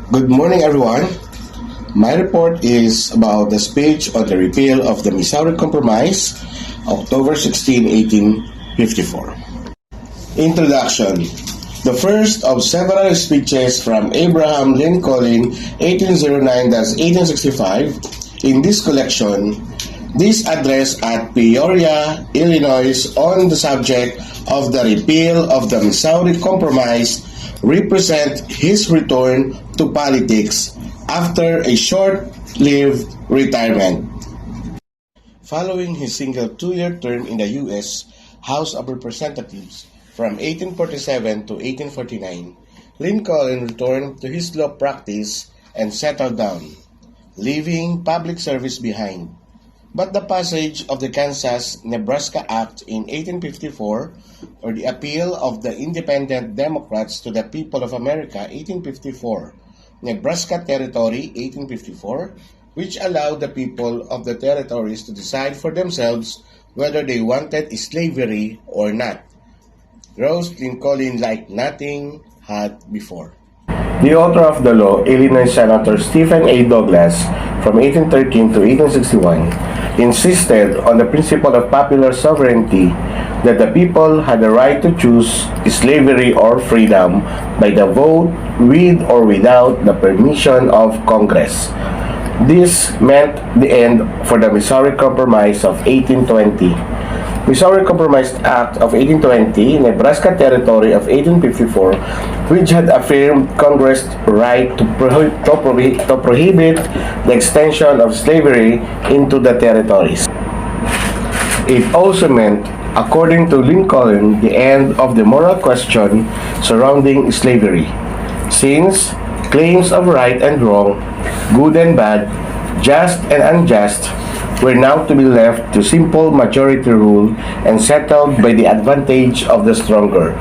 Good morning, everyone. My report is about the speech on the repeal of the Missouri Compromise, October 16, 1854. Introduction. The first of several speeches from Abraham Lincoln, 1809-1865. In this collection, this address at Peoria, Illinois, on the subject of the repeal of the Missouri Compromise represent his return to politics after a short-lived retirement. Following his single two-year term in the U.S. House of Representatives from 1847 to 1849, Lincoln returned to his law practice and settled down, leaving public service behind. But the passage of the Kansas-Nebraska Act in 1854, or the appeal of the Independent Democrats to the People of America 1854, Nebraska Territory 1854, which allowed the people of the territories to decide for themselves whether they wanted slavery or not, rose Lincoln like nothing had before. The author of the law, Illinois Senator Stephen A. Douglas, from 1813 to 1861, insisted on the principle of popular sovereignty, that the people had the right to choose slavery or freedom by the vote with or without the permission of Congress. This meant the end for the Missouri Compromise of 1820. Missouri Compromise Act of 1820, Nebraska Territory of 1854, which had affirmed Congress' right to prohibit the extension of slavery into the territories. It also meant, according to Lincoln, the end of the moral question surrounding slavery, since claims of right and wrong, good and bad, just and unjust, were now to be left to simple majority rule and settled by the advantage of the stronger.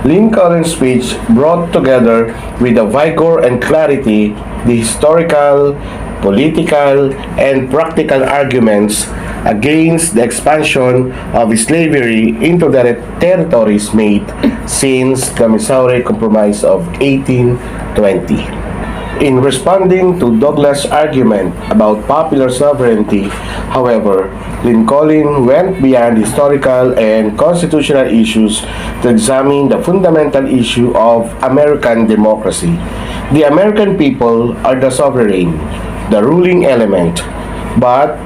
Lincoln's speech brought together with a vigor and clarity the historical, political, and practical arguments against the expansion of slavery into the territories made since the Missouri Compromise of 1820. In responding to Douglas' argument about popular sovereignty, however, Lincoln went beyond historical and constitutional issues to examine the fundamental issue of American democracy. The American people are the sovereign, the ruling element. But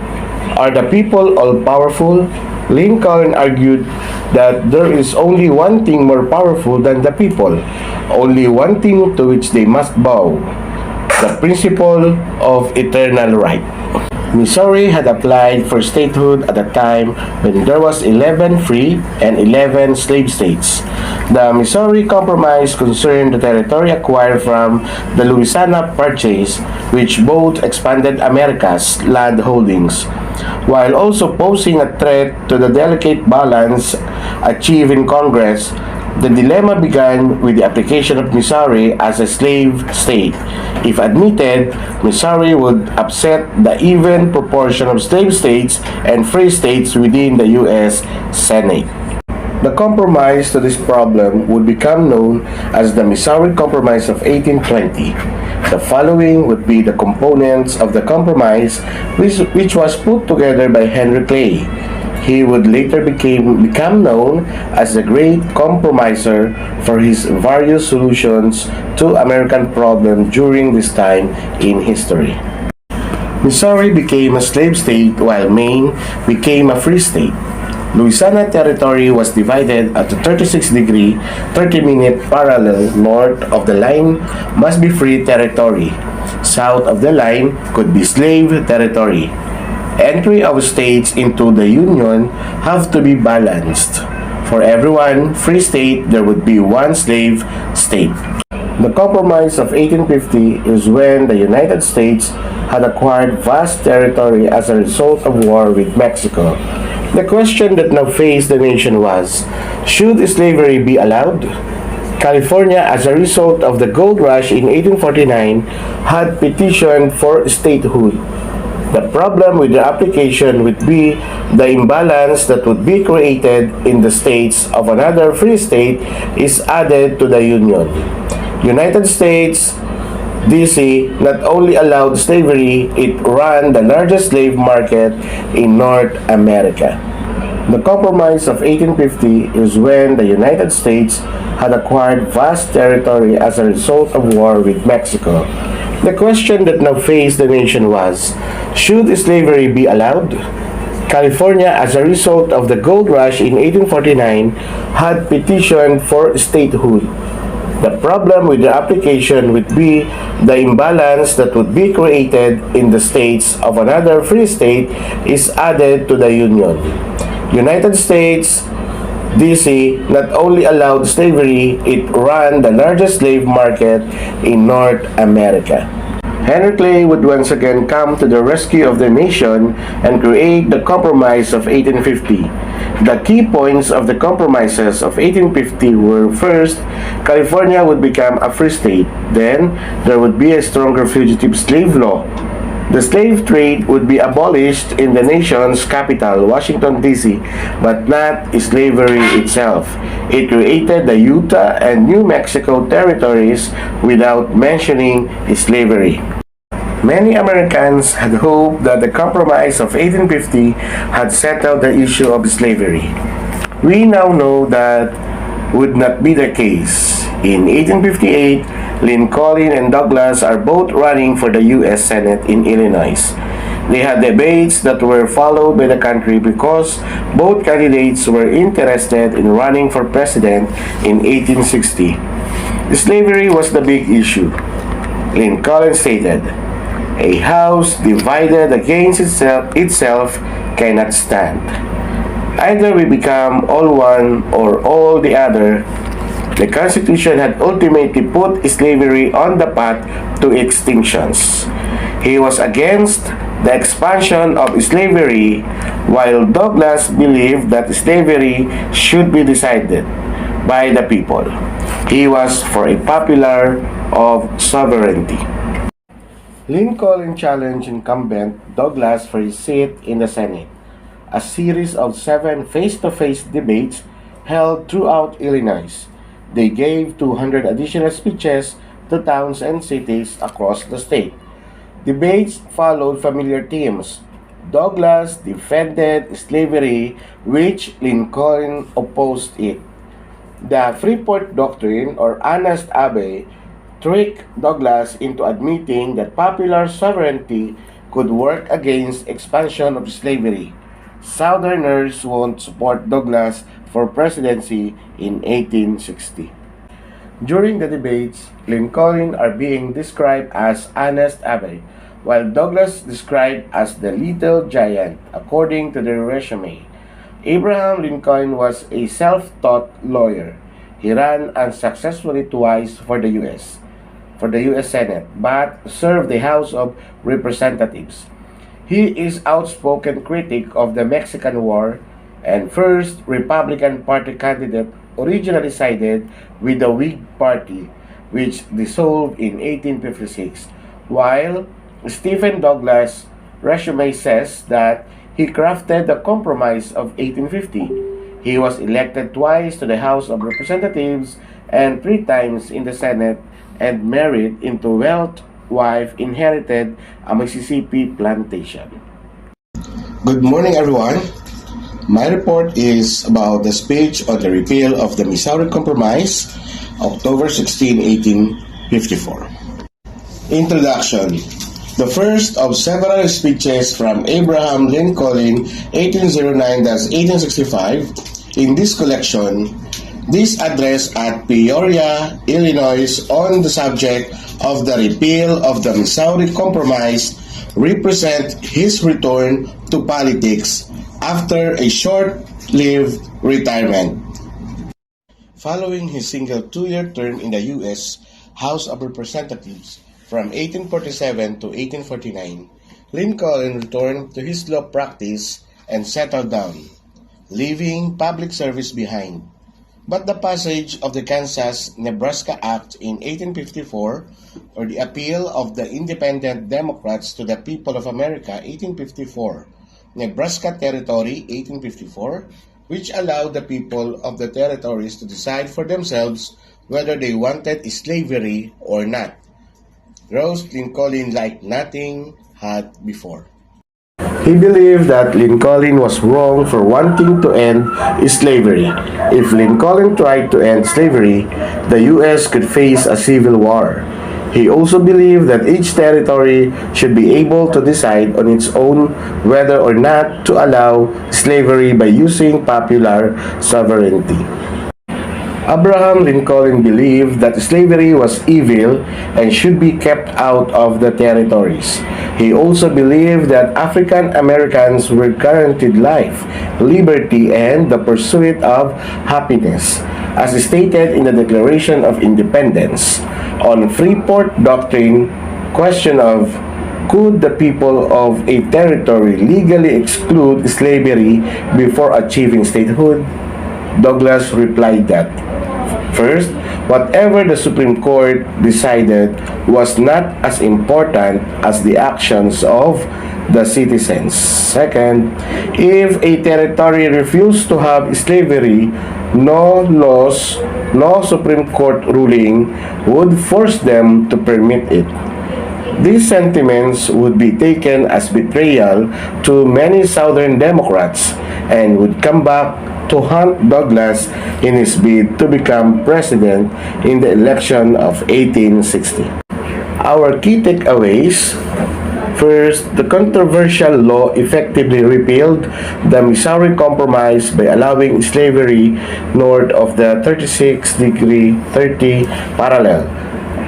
are the people all-powerful? Lincoln argued that there is only one thing more powerful than the people, only one thing to which they must bow: the principle of eternal right. Missouri had applied for statehood at a time when there was 11 free and 11 slave states. The Missouri Compromise concerned the territory acquired from the Louisiana Purchase, which both expanded America's land holdings, while also posing a threat to the delicate balance achieved in Congress. The dilemma began with the application of Missouri as a slave state. If admitted, Missouri would upset the even proportion of slave states and free states within the U.S. Senate. The compromise to this problem would become known as the Missouri Compromise of 1820. The following would be the components of the compromise, which was put together by Henry Clay. He would later become known as the Great Compromiser for his various solutions to American problems during this time in history. Missouri became a slave state while Maine became a free state. Louisiana Territory was divided at a 36-degree, 30-minute parallel. North of the line must be free territory. South of the line could be slave territory. Entry of states into the Union have to be balanced. For every one free state, there would be one slave state. The Compromise of 1850 is when the United States had acquired vast territory as a result of war with Mexico. The question that now faced the nation was, should slavery be allowed? California, as a result of the gold rush in 1849, had petitioned for statehood. The problem with the application would be the imbalance that would be created in the states of another free state is added to the Union. United States DC not only allowed slavery, it ran the largest slave market in North America. The Compromise of 1850 is when the United States had acquired vast territory as a result of war with Mexico. The question that now faced the nation was, should slavery be allowed? California, as a result of the gold rush in 1849, had petitioned for statehood. The problem with the application would be the imbalance that would be created in the states of another free state is added to the Union. United States, DC not only allowed slavery, it ran the largest slave market in North America. Henry Clay would once again come to the rescue of the nation and create the Compromise of 1850. The key points of the compromises of 1850 were: first, California would become a free state. Then, there would be a stronger fugitive slave law. The slave trade would be abolished in the nation's capital, Washington, D.C., but not slavery itself. It created the Utah and New Mexico territories without mentioning slavery. Many Americans had hoped that the Compromise of 1850 had settled the issue of slavery. We now know that would not be the case. In 1858, Lincoln and Douglas are both running for the U.S. Senate in Illinois. They had debates that were followed by the country because both candidates were interested in running for president in 1860. Slavery was the big issue. Lincoln stated, "A house divided against itself cannot stand. Either we become all one or all the other." The Constitution had ultimately put slavery on the path to extinctions. He was against the expansion of slavery, while Douglas believed that slavery should be decided by the people. He was for a popular of sovereignty. Lincoln challenged incumbent Douglas for his seat in the Senate. A series of 7 face-to-face debates held throughout Illinois. They gave 200 additional speeches to towns and cities across the state. Debates followed familiar themes. Douglas defended slavery, which Lincoln opposed it. The Freeport Doctrine, or Honest Abe, tricked Douglas into admitting that popular sovereignty could work against expansion of slavery. Southerners won't support Douglas for presidency in 1860. During the debates, Lincoln are being described as Honest Abe, while Douglas described as the Little Giant, according to their resume. Abraham Lincoln was a self-taught lawyer. He ran unsuccessfully twice for the U.S. Senate, but served the House of Representatives. He is outspoken critic of the Mexican War and first Republican Party candidate originally sided with the Whig Party, which dissolved in 1856, while Stephen Douglas' resume says that he crafted the Compromise of 1850. He was elected twice to the House of Representatives and 3 times in the Senate, and married into wealth wife inherited a Mississippi plantation. Good morning, everyone. My report is about the speech on the repeal of the Missouri Compromise, October 16, 1854. Introduction. The first of several speeches from Abraham Lincoln, 1809-1865. In this collection, this address at Peoria, Illinois, on the subject of the repeal of the Missouri Compromise represent his return to politics after a short-lived retirement. Following his single 2-year term in the U.S. House of Representatives from 1847 to 1849, Lincoln returned to his law practice and settled down, leaving public service behind. But the passage of the Kansas-Nebraska Act in 1854, or the appeal of the Independent Democrats to the People of America, 1854, Nebraska Territory, 1854, which allowed the people of the territories to decide for themselves whether they wanted slavery or not. roast Lincoln like nothing had before. He believed that Lincoln was wrong for wanting to end slavery. If Lincoln tried to end slavery, the U.S. could face a civil war. He also believed that each territory should be able to decide on its own whether or not to allow slavery by using popular sovereignty. Abraham Lincoln believed that slavery was evil and should be kept out of the territories. He also believed that African Americans were guaranteed life, liberty, and the pursuit of happiness, as stated in the Declaration of Independence. On Freeport Doctrine, question of could the people of a territory legally exclude slavery before achieving statehood? Douglas replied that, first, whatever the Supreme Court decided was not as important as the actions of the citizens. Second, if a territory refused to have slavery, no laws, no Supreme Court ruling would force them to permit it. These sentiments would be taken as betrayal to many Southern Democrats and would come back to haunt Douglas in his bid to become president in the election of 1860. Our key takeaways: first, the controversial law effectively repealed the Missouri Compromise by allowing slavery north of the 36° 30 parallel.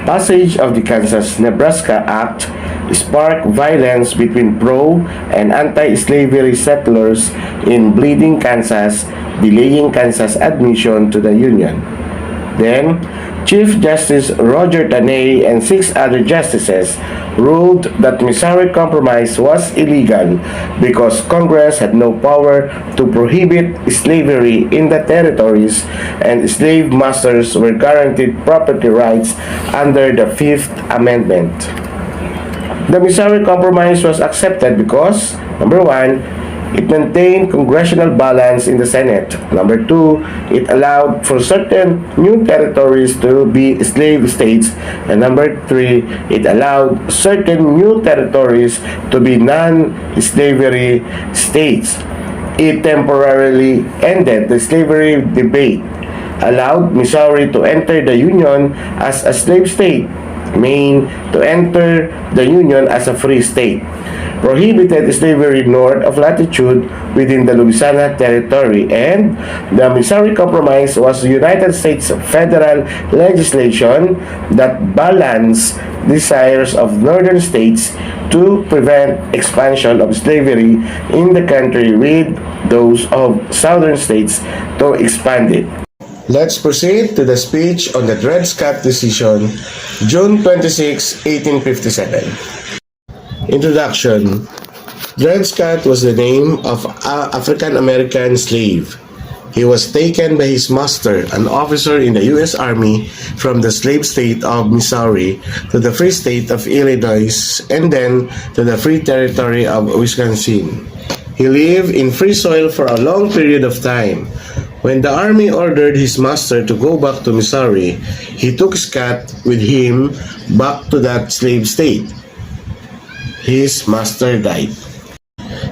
Passage of the Kansas-Nebraska Act sparked violence between pro- and anti-slavery settlers in Bleeding, Kansas, delaying Kansas admission to the Union. Then, Chief Justice Roger Taney and 6 other justices ruled that Missouri Compromise was illegal because Congress had no power to prohibit slavery in the territories and slave masters were guaranteed property rights under the Fifth Amendment. The Missouri Compromise was accepted because, number one, it maintained congressional balance in the Senate. Number two, it allowed for certain new territories to be slave states. And number three, it allowed certain new territories to be non-slavery states. It temporarily ended the slavery debate, allowed Missouri to enter the Union as a slave state, Maine to enter the Union as a free state, prohibited slavery north of latitude within the Louisiana Territory, and the Missouri Compromise was United States federal legislation that balanced desires of northern states to prevent expansion of slavery in the country with those of southern states to expand it. Let's proceed to the speech on the Dred Scott decision, June 26, 1857. Introduction. Dred Scott was the name of an African-American slave. He was taken by his master, an officer in the U.S. Army, from the slave state of Missouri to the free state of Illinois and then to the free territory of Wisconsin. He lived in free soil for a long period of time. When the army ordered his master to go back to Missouri, he took Scott with him back to that slave state. His master died.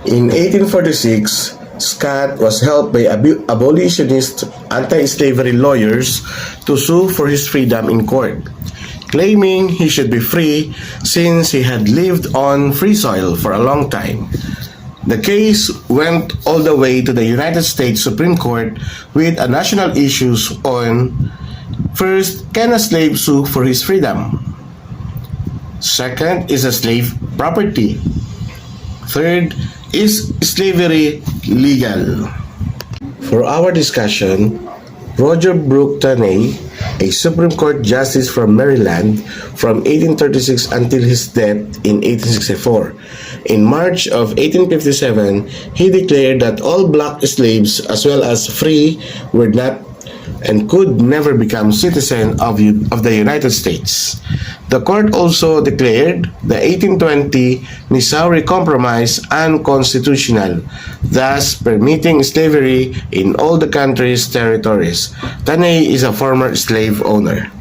In 1846, Scott was helped by abolitionist anti-slavery lawyers to sue for his freedom in court, claiming he should be free since he had lived on free soil for a long time. The case went all the way to the United States Supreme Court with a national issues on: first, can a slave sue for his freedom? Second, is a slave property? Third, is slavery legal? For our discussion, Roger Brooke Taney, a Supreme Court justice from Maryland from 1836 until his death in 1864. In March of 1857, he declared that all black slaves as well as free were not and could never become citizens of the United States. The court also declared the 1820 Missouri Compromise unconstitutional, thus permitting slavery in all the country's territories. Taney is a former slave owner.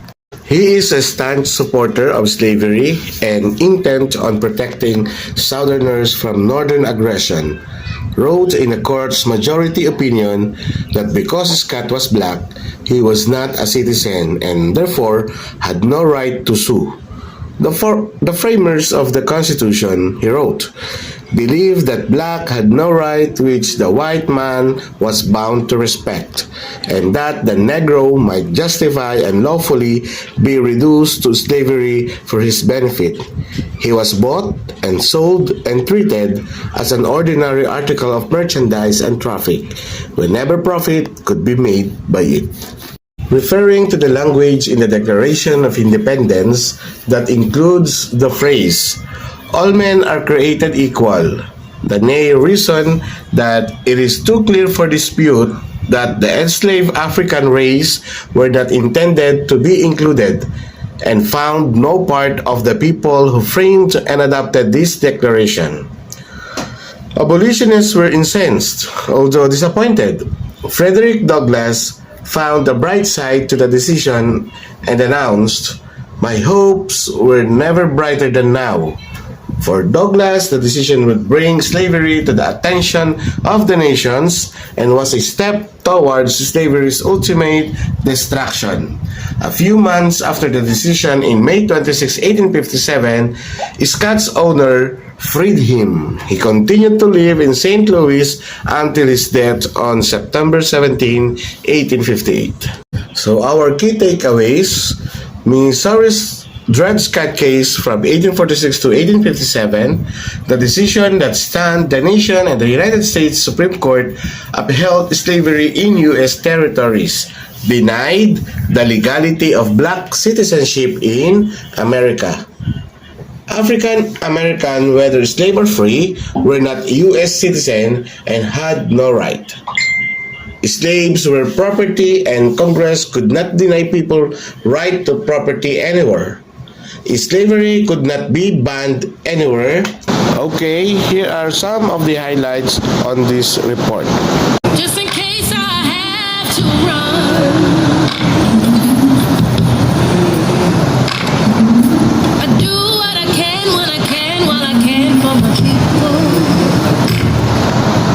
He is a staunch supporter of slavery and intent on protecting Southerners from Northern aggression. Wrote in a court's majority opinion that because Scott was black, he was not a citizen and therefore had no right to sue. The framers of the Constitution, he wrote, believed that black had no right which the white man was bound to respect, and that the Negro might justify and lawfully be reduced to slavery for his benefit. He was bought and sold and treated as an ordinary article of merchandise and traffic, whenever profit could be made by it. Referring to the language in the Declaration of Independence that includes the phrase, all men are created equal, the nay reason that it is too clear for dispute that the enslaved African race were not intended to be included, and found no part of the people who framed and adopted this declaration. Abolitionists were incensed, although disappointed. Frederick Douglass found a bright side to the decision and announced, "My hopes were never brighter than now." For Douglass, the decision would bring slavery to the attention of the nations and was a step towards slavery's ultimate destruction. A few months after the decision, in May 26, 1857, Scott's owner freed him. He continued to live in St. Louis until his death on September 17, 1858. So our key takeaways, Missouri's Dred Scott case from 1846 to 1857, the decision that stunned the nation and the United States Supreme Court upheld slavery in U.S. territories, denied the legality of black citizenship in America. African American, whether slave or free, were not U.S. citizens and had no right. Slaves were property and Congress could not deny people right to property anywhere. Slavery could not be banned anywhere. Okay, here are some of the highlights on this report. Just in case I have to run, I do what I can when I can, while I can for my people.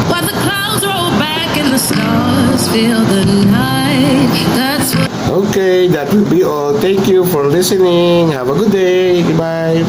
While the clouds roll back and the stars fill the night, that's what. Okay, that will be all. Thank you for listening. Have a good day. Goodbye.